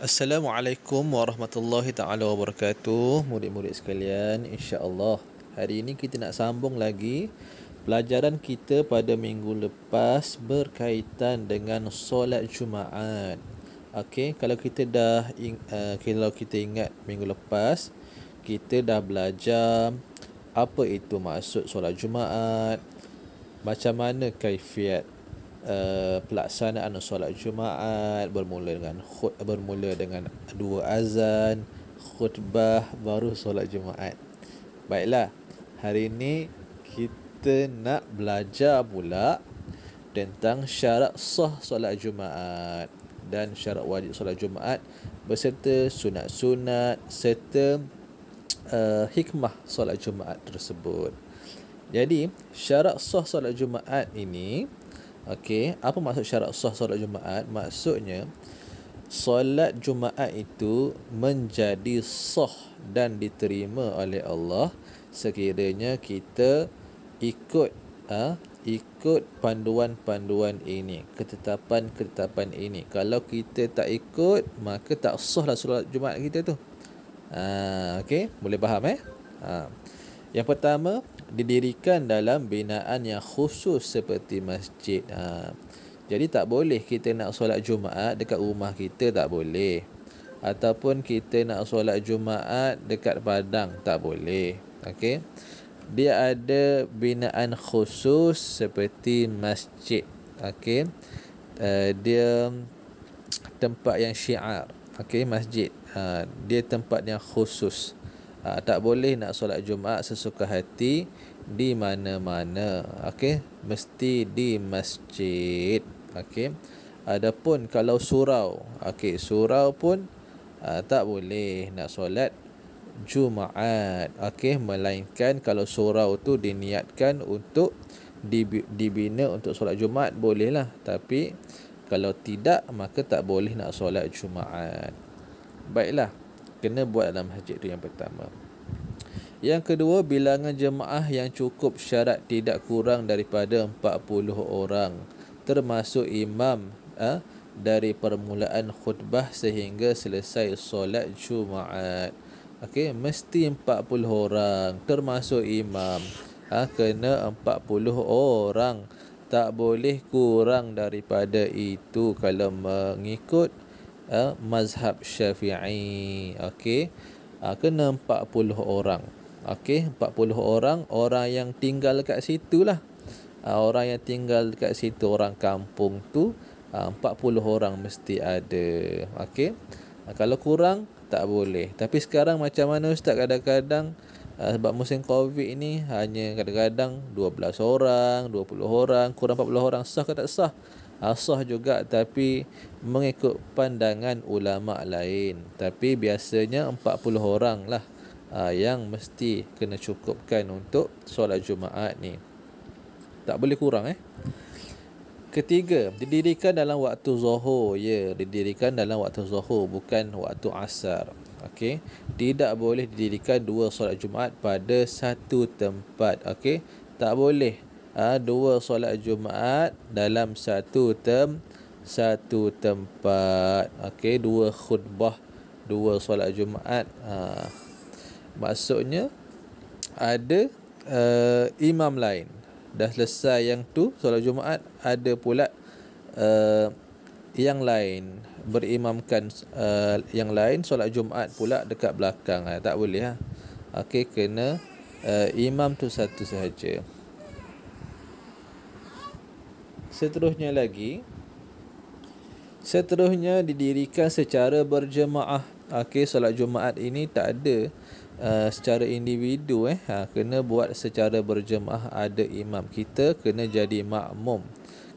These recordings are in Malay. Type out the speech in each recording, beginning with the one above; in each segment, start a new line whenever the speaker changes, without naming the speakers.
Assalamualaikum warahmatullahi taala wabarakatuh. Murid-murid sekalian, insya-Allah hari ini kita nak sambung lagi pelajaran kita pada minggu lepas berkaitan dengan solat Jumaat. Okey, kalau kita ingat minggu lepas kita dah belajar apa itu maksud solat Jumaat, macam mana kaifiat pelaksanaan solat Jumaat, bermula dengan dua azan, khutbah, baru solat Jumaat. Baiklah, hari ini kita nak belajar pula tentang syarat sah solat Jumaat dan syarat wajib solat Jumaat beserta sunat-sunat serta hikmah solat Jumaat tersebut. Jadi, syarat sah solat Jumaat ini, okey, apa maksud syarat sah solat Jumaat? Maksudnya solat Jumaat itu menjadi sah dan diterima oleh Allah sekiranya kita ikut panduan-panduan ini, ketetapan-ketetapan ini. Kalau kita tak ikut, maka tak sahlah solat Jumaat kita tu. Okey, boleh faham Yang pertama, didirikan dalam binaan yang khusus seperti masjid. Jadi tak boleh kita nak solat Jumaat dekat rumah kita, tak boleh. Ataupun kita nak solat Jumaat dekat padang, tak boleh. Okey. Dia ada binaan khusus seperti masjid. Okey. Dia tempat yang syiar. Okey, masjid. Dia tempat yang khusus. Tak boleh nak solat Jumaat sesuka hati di mana-mana. Okey, mesti di masjid. Okey. Adapun kalau surau, okey, surau pun tak boleh nak solat Jumaat. Okey, melainkan kalau surau tu diniatkan untuk dibina untuk solat Jumaat, bolehlah. Tapi kalau tidak, maka tak boleh nak solat Jumaat. Baiklah, kena buat dalam masjid tu yang pertama. Yang kedua, bilangan jemaah yang cukup syarat tidak kurang daripada 40 orang, termasuk imam dari permulaan khutbah sehingga selesai solat Jumaat. Okey, mesti 40 orang termasuk imam. Kena 40 orang. Tak boleh kurang daripada itu kalau mengikut mazhab Syafi'i. Okey, kena 40 orang. Okey, 40 orang, orang yang tinggal kat situ lah. Orang yang tinggal dekat situ, orang kampung tu, 40 orang mesti ada. Okey. Kalau kurang tak boleh. Tapi sekarang macam mana ustaz, kadang-kadang sebab musim Covid ni hanya kadang-kadang 12 orang, 20 orang, kurang 40 orang, sah ke tak sah? Sah juga, tapi mengikut pandangan ulama lain. Tapi biasanya 40 orang lah yang mesti kena cukupkan untuk solat Jumaat ni. Tak boleh kurang Ketiga, didirikan dalam waktu zuhur. Ya, didirikan dalam waktu zuhur, bukan waktu asar. Okey, tidak boleh didirikan dua solat Jumaat pada satu tempat. Okey, tak boleh dua solat Jumaat dalam satu tempat. Okey, dua khutbah, dua solat Jumaat. Maksudnya ada imam lain dah selesai yang tu solat Jumaat, ada pula yang lain berimamkan yang lain solat Jumaat pula dekat belakang. Tak boleh Okey, kena imam tu satu sahaja. Seterusnya didirikan secara berjemaah. Okey, solat Jumaat ini tak ada secara individu kena buat secara berjemaah. Ada imam, kita kena jadi makmum,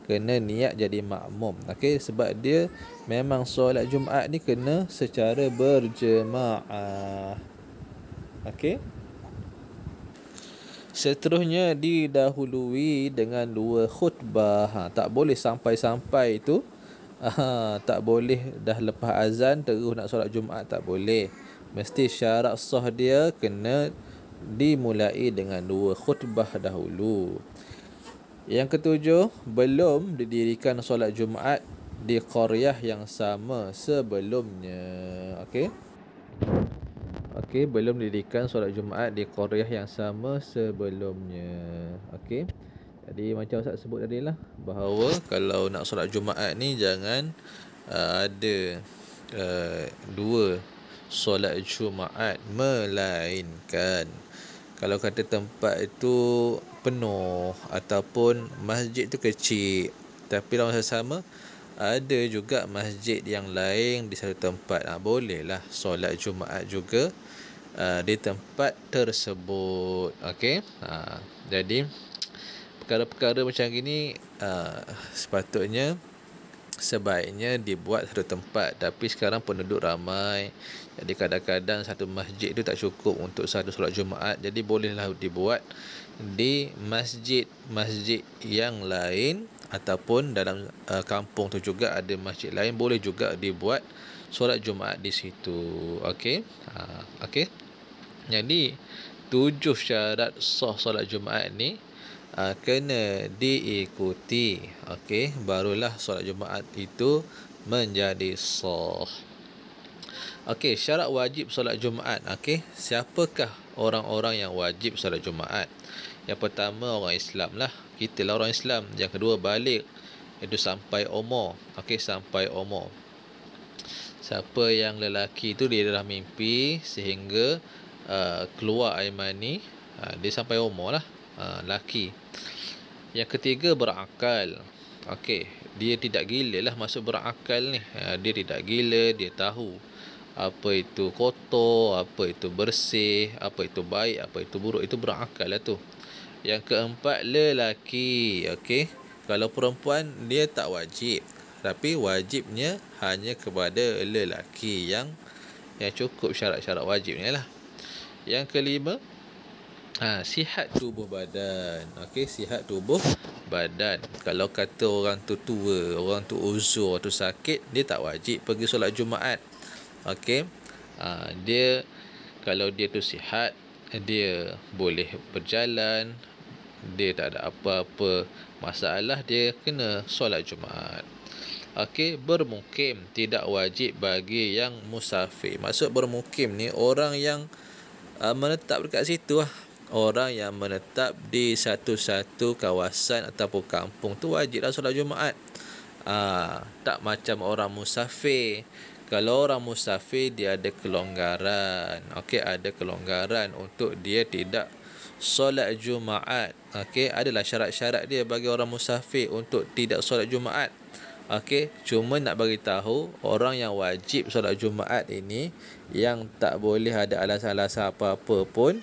kena niat jadi makmum. Okey, sebab dia memang solat Jumaat ni kena secara berjemaah. Okey. Seterusnya didahului dengan dua khutbah. Tak boleh sampai-sampai tu tak boleh dah lepas azan terus nak solat Jumaat, tak boleh. Mesti syarat sah dia kena dimulai dengan dua khutbah dahulu. Yang ketujuh, belum didirikan solat Jumaat di qaryah yang sama sebelumnya. Okey. Okey, belum didirikan solat Jumaat di qaryah yang sama sebelumnya. Okey. Jadi macam Ustaz sebut tadi lah, bahawa kalau nak solat Jumaat ni jangan ada dua solat Jumaat, melainkan kalau kata tempat itu penuh ataupun masjid tu kecil, tapi dalam masa sama ada juga masjid yang lain di satu tempat, bolehlah solat Jumaat juga di tempat tersebut. Okey. Jadi perkara-perkara macam gini sepatutnya sebaiknya dibuat satu tempat, tapi sekarang penduduk ramai, jadi kadang-kadang satu masjid itu tak cukup untuk satu solat Jumaat, jadi bolehlah dibuat di masjid-masjid yang lain, ataupun dalam kampung tu juga ada masjid lain, boleh juga dibuat solat Jumaat di situ. Okey. Okey. Jadi 7 syarat sah solat Jumaat ni kena diikuti. Okey, barulah solat Jumaat itu menjadi sah. Okey, syarat wajib solat Jumaat. Okey, siapakah orang-orang yang wajib solat Jumaat? Yang pertama, orang Islam lah. Kita lah orang Islam. Yang kedua, balik, itu sampai umur. Okey, sampai umur. Siapa yang lelaki tu dia dah mimpi sehingga keluar air mani, dia sampai umur lah, lelaki. Yang ketiga, berakal. Okey, dia tidak gila lah, masuk berakal ni. Dia tidak gila, dia tahu apa itu kotor, apa itu bersih, apa itu baik, apa itu buruk. Itu berakal lah tu. Yang keempat, lelaki. Okey, kalau perempuan dia tak wajib, tapi wajibnya hanya kepada lelaki yang cukup syarat-syarat wajibnya lah. Yang kelima, sihat tubuh badan. Okey, sihat tubuh badan. Kalau kata orang tu tua, orang tu uzur, tu sakit, dia tak wajib pergi solat Jumaat. Okey. Dia kalau dia tu sihat, dia boleh berjalan, dia tak ada apa-apa masalah, dia kena solat Jumaat. Okey, bermukim tidak wajib bagi yang musafir. Maksud bermukim ni orang yang menetap dekat situ lah. Orang yang menetap di satu-satu kawasan ataupun kampung tu wajiblah solat Jumaat. Tak macam orang musafir. Kalau orang musafir dia ada kelonggaran. Okey, ada kelonggaran untuk dia tidak solat Jumaat. Okey, adalah syarat-syarat dia bagi orang musafir untuk tidak solat Jumaat. Okey, cuma nak bagi tahu orang yang wajib solat Jumaat ini yang tak boleh ada alasan-alasan apa-apa pun.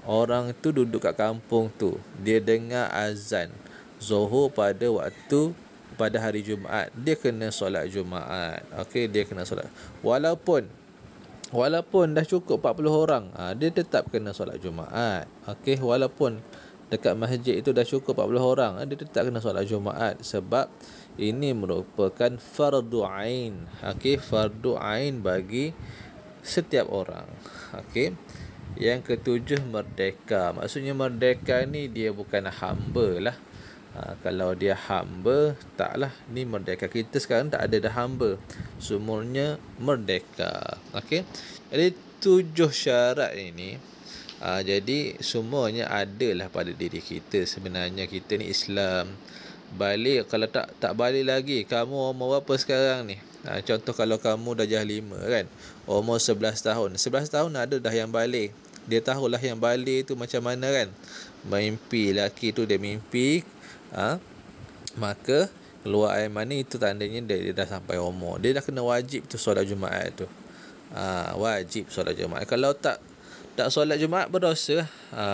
Orang tu duduk kat kampung tu, dia dengar azan Zuhur pada hari Jumaat, dia kena solat Jumaat. Okey, dia kena solat. Walaupun dah cukup 40 orang, dia tetap kena solat Jumaat. Okey, walaupun dekat masjid itu dah cukup 40 orang, dia tetap kena solat Jumaat, sebab ini merupakan fardu ain. Okey, fardu ain bagi setiap orang. Okey. Yang ketujuh, merdeka. Maksudnya merdeka ni dia bukan hamba lah. Kalau dia hamba, taklah. Ni merdeka. Kita sekarang tak ada dah hamba, semuanya merdeka. Okey. Jadi 7 syarat ini, jadi semuanya adalah pada diri kita. Sebenarnya kita ni Islam. Balik, kalau tak balik lagi, kamu umur berapa sekarang ni? Contoh kalau kamu dah jah 5 kan, umur 11 tahun. 11 tahun ada dah yang balik. Dia tahulah yang balik tu macam mana kan. Mimpi, lelaki tu dia mimpi, maka keluar air mani, itu tandanya dia dah sampai umur. Dia dah kena wajib tu solat Jumaat tu. Wajib solat Jumaat. Kalau tak solat Jumaat, berdosa.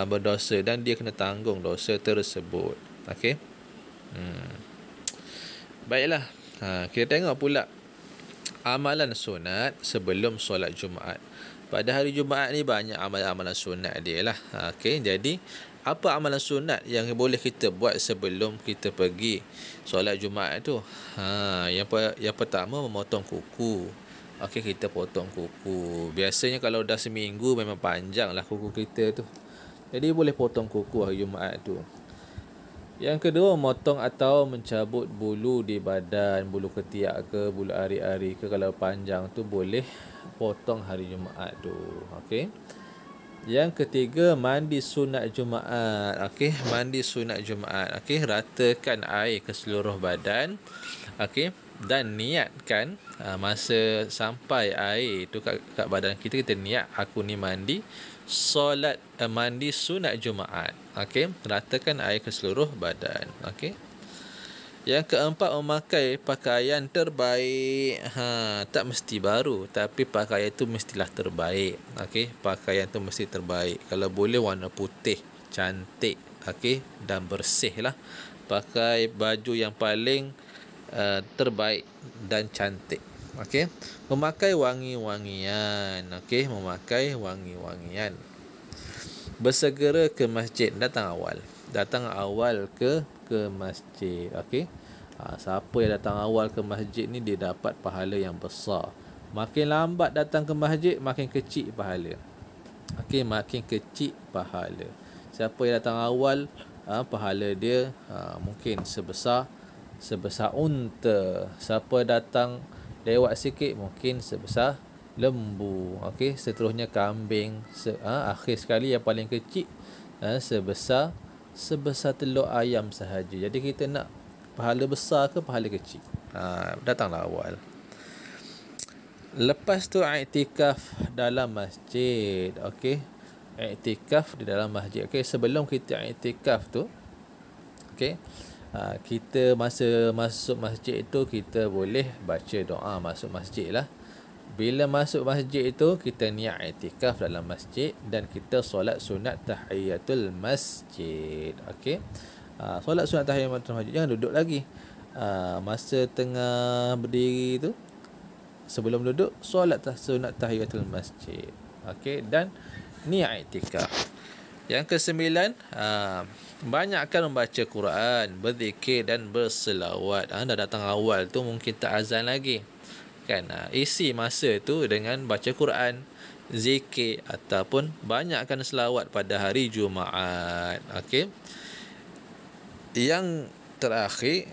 Berdosa, dan dia kena tanggung dosa tersebut. Okey. Baiklah. Kita tengok pula amalan sunat sebelum solat Jumaat. Pada hari Jumaat ni banyak amalan-amalan sunat dia lah. Okey, jadi apa amalan sunat yang boleh kita buat sebelum kita pergi solat Jumaat tu? Yang pertama, memotong kuku. Okey, kita potong kuku. Biasanya kalau dah seminggu memang panjang lah kuku kita tu. Jadi boleh potong kuku hari Jumaat tu. Yang kedua, motong atau mencabut bulu di badan, bulu ketiak ke, bulu ari-ari ke, kalau panjang tu boleh potong hari Jumaat tu. Okey. Yang ketiga, mandi sunat Jumaat. Okey, mandi sunat Jumaat. Okey, ratakan air ke seluruh badan. Okey, dan niatkan masa sampai air tu kat badan kita, kita niat aku ni mandi solat mandi sunat Jumaat. Okey, ratakan air ke seluruh badan. Okey. Yang keempat, memakai pakaian terbaik. Tak mesti baru, tapi pakaian tu mestilah terbaik. Okey, pakaian tu mesti terbaik. Kalau boleh warna putih, cantik, okey, dan bersih lah. Pakai baju yang paling terbaik dan cantik. Okey, memakai wangi-wangian. Okey, memakai wangi-wangian. Bersegera ke masjid, datang awal ke masjid. Okey, siapa yang datang awal ke masjid ni dia dapat pahala yang besar. Makin lambat datang ke masjid, makin kecil pahala. Okey, makin kecil pahala. Siapa yang datang awal, pahala dia mungkin sebesar unta. Siapa datang lewat sikit, mungkin sebesar lembu. Okey, seterusnya kambing. Akhir sekali yang paling kecil sebesar telur ayam sahaja. Jadi kita nak pahala besar ke pahala kecil? Datanglah awal. Lepas tu iktikaf dalam masjid. Okey, iktikaf di dalam masjid. Okey, sebelum kita iktikaf tu, okey, kita masa masuk masjid itu kita boleh baca doa masuk masjid lah. Bila masuk masjid itu, kita niat iktikaf dalam masjid dan kita solat sunat tahiyatul masjid. Okey, solat sunat tahiyatul masjid, jangan duduk lagi. Masa tengah berdiri tu, sebelum duduk, solat sunat tahiyatul masjid. Okey, dan niat iktikaf. Yang kesembilan, banyakkan membaca Quran, berzikir dan berselawat. Dah datang awal tu mungkin tak azan lagi kan, isi masa tu dengan baca Quran, zikir ataupun banyakkan selawat pada hari Jumaat. Okey. Yang terakhir,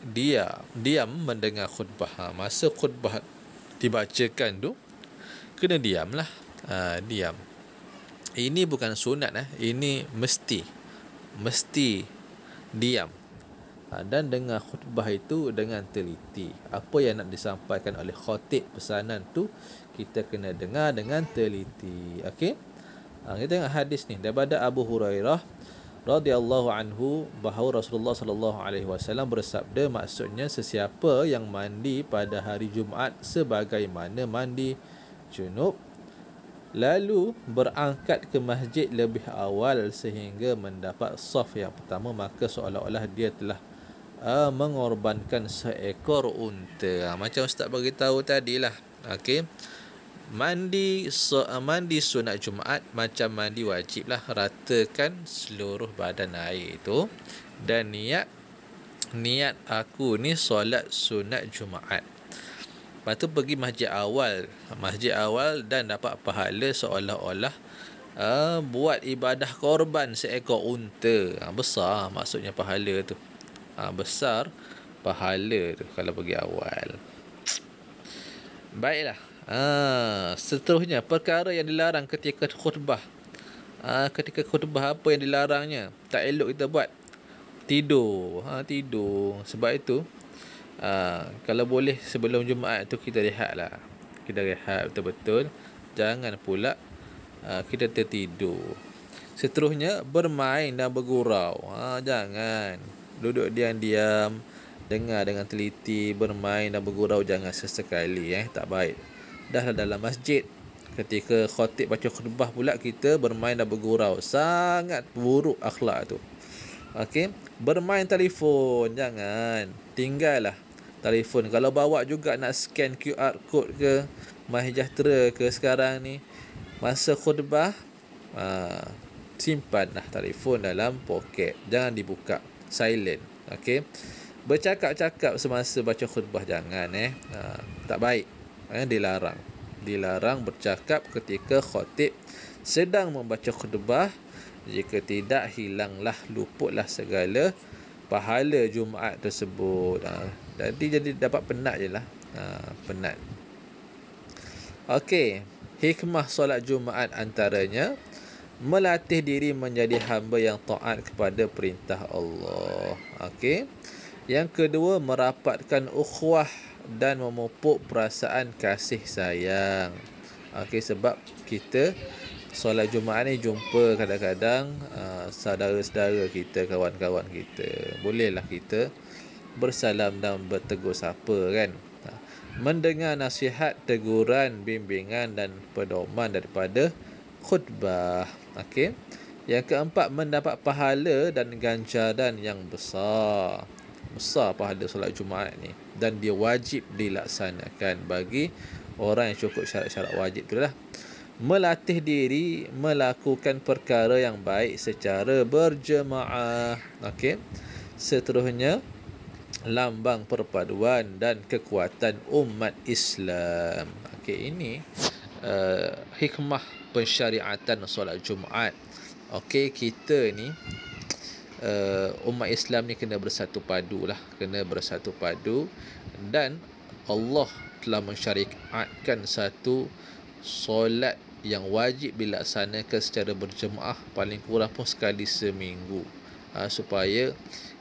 diam mendengar khutbah. Masa khutbah dibacakan tu, kena diamlah. Diam. Ini bukan sunat, ini mesti diam. Dan dengar khutbah itu dengan teliti. Apa yang nak disampaikan oleh khatib pesanan tu, kita kena dengar dengan teliti. Okey. Kita tengok hadis ni daripada Abu Hurairah radhiyallahu anhu, bahawa Rasulullah sallallahu alaihi wasallam bersabda, maksudnya sesiapa yang mandi pada hari Jumaat sebagaimana mandi junub, lalu berangkat ke masjid lebih awal sehingga mendapat saf yang pertama, maka seolah-olah dia telah mengorbankan seekor unta. Macam Ustaz bagi tahu tadilah. Okey, mandi sunat Jumaat macam mandi wajib lah. Ratakan seluruh badan air itu dan niat aku ni solat sunat Jumaat. Lepas tu pergi masjid awal dan dapat pahala seolah-olah buat ibadah korban seekor unta. Besar maksudnya pahala tu. Besar pahala tu kalau pergi awal. Baiklah. Seterusnya, perkara yang dilarang ketika khutbah. Ketika khutbah, apa yang dilarangnya? Tak elok kita buat. Tidur. Sebab itu, kalau boleh sebelum Jumaat tu kita rehatlah. Kita rehat betul-betul. Jangan pula kita tertidur. Seterusnya, bermain dan bergurau. Jangan duduk diam-diam, dengar dengan teliti. Bermain dan bergurau jangan sesekali, tak baik. Dah dalam masjid, ketika khatib baca khutbah pula kita bermain dan bergurau, sangat buruk akhlak tu. Okey, bermain telefon jangan, tinggallah telefon. Kalau bawa juga nak scan QR code ke, MySejahtera ke sekarang ni, masa khutbah simpanlah telefon dalam poket, jangan dibuka, silent. Okey, bercakap-cakap semasa baca khutbah jangan, tak baik. Dilarang bercakap ketika khatib sedang membaca khutbah. Jika tidak, hilanglah, luputlah segala pahala Jumaat tersebut. Jadi dapat penat je lah. Penat. Okey, hikmah solat Jumaat antaranya melatih diri menjadi hamba yang taat kepada perintah Allah. Okey. Yang kedua, merapatkan ukhuwah dan memupuk perasaan kasih sayang. Okey, sebab kita solat Jumaat ni jumpa kadang-kadang saudara-saudara kita, kawan-kawan kita. Bolehlah kita bersalam dan bertegur sapa kan. Mendengar nasihat, teguran, bimbingan dan pedoman daripada khutbah. Okey. Yang keempat, mendapat pahala dan ganjaran yang besar. Besar pahala solat Jumaat ni, dan dia wajib dilaksanakan bagi orang yang cukup syarat-syarat wajib tu lah. Melatih diri melakukan perkara yang baik secara berjemaah. Okey. Seterusnya, lambang perpaduan dan kekuatan umat Islam. Okey, ini hikmah pensyariatan solat Jumaat. Okey, kita ni umat Islam ni kena bersatu padu lah, kena bersatu padu, dan Allah telah mensyariatkan satu solat yang wajib dilaksanakan secara berjemaah paling kurang pun sekali seminggu, supaya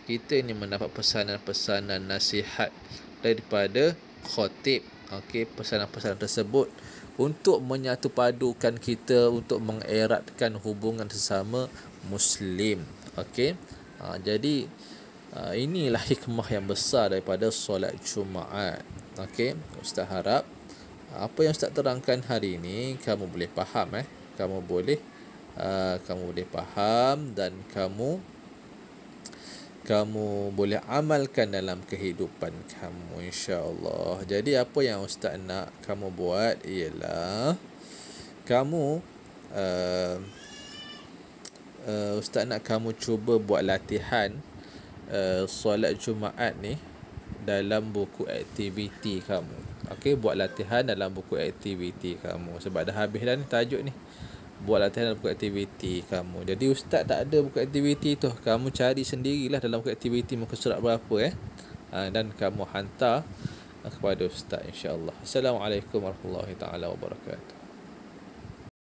kita ni mendapat pesanan-pesanan nasihat daripada khatib. Okey, pesanan-pesanan tersebut untuk menyatupadukan kita, untuk mengeratkan hubungan sesama Muslim. Okey. Jadi inilah hikmah yang besar daripada solat Jumaat. Okey, Ustaz harap apa yang Ustaz terangkan hari ini kamu boleh faham. Kamu boleh faham dan kamu boleh amalkan dalam kehidupan kamu, insya-Allah. Jadi apa yang Ustaz nak kamu buat ialah kamu Ustaz nak kamu cuba buat latihan solat Jumaat ni dalam buku aktiviti kamu. Okey, buat latihan dalam buku aktiviti kamu. Sebab dah habis dah ni tajuk ni. Buat latihan dalam buku aktiviti kamu. Jadi Ustaz tak ada buku aktiviti tu. Kamu cari sendirilah dalam buku aktiviti muka surat berapa dan kamu hantar kepada Ustaz, insya-Allah. Assalamualaikum warahmatullahi taala wabarakatuh.